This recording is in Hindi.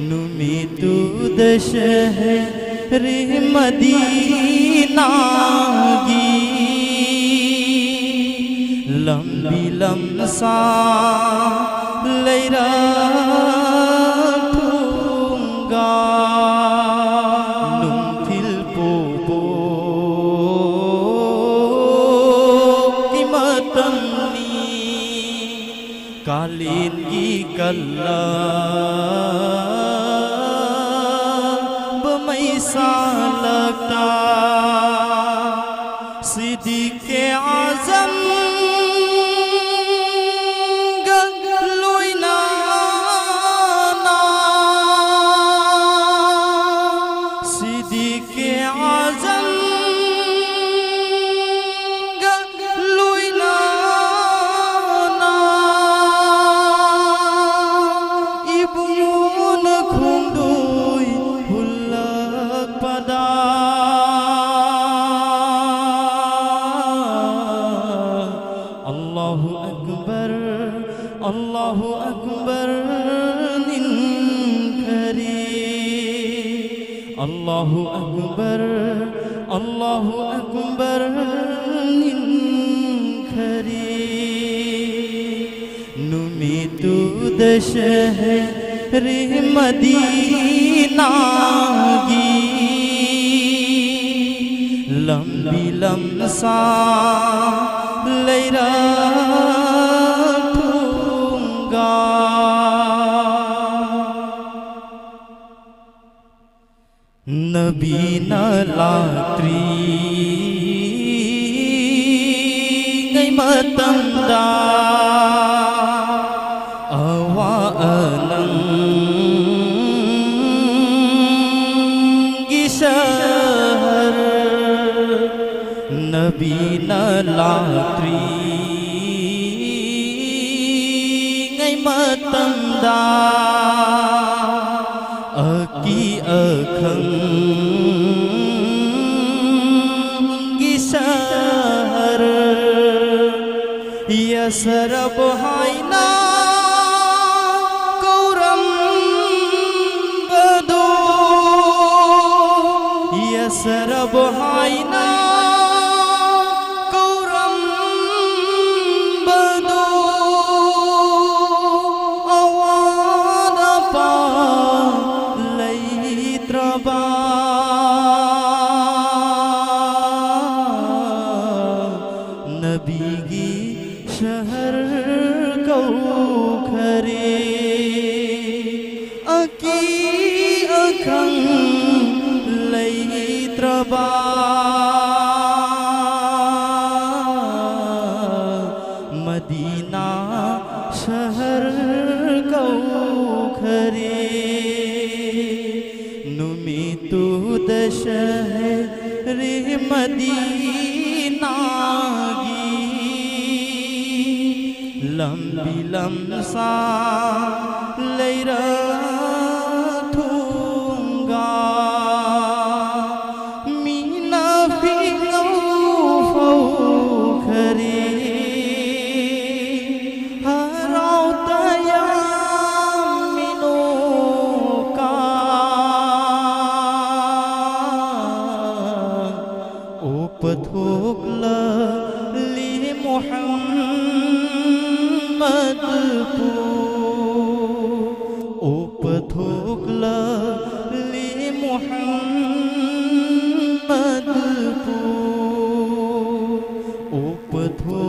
नुमितु दशहरे मदीना गी लंबी लमसा लैरा ठूंगा नुमथिल पोपो किमतमनी कालीन की कल्ला बमैसा लगता सिद्दीक़े आज़म सिद्दीक़े आज़म लुइलाना इबुन खुंदुई हुल्लक पदा अल्लाहु अकबर निन्करी अल्लाहु अकबर निन्करी नुमितु दशहरे मदीना गी लंबी लमसा लैरा ठूंगा नबी न लात्री गई मतंदा अवा अनंगी शहर नबी न लात्री गई मतंदा अकी अखंगी शहर यसरब हाइना कौरम बदो यसरब हाइना कौरम बदो अवादा पा लैत्रबा नबी की शहर को खरे अकी अखं लैत्रबा मदीना शहर को खरे नुमितु दशहरे मदीना गी लंबी लमसा लैरा ठूंगा मीना फिगौ खरे हराव तया मिनो का ओपथोकला ली मोहम्मद ओपथोकला ली मोहम्मद ओपथो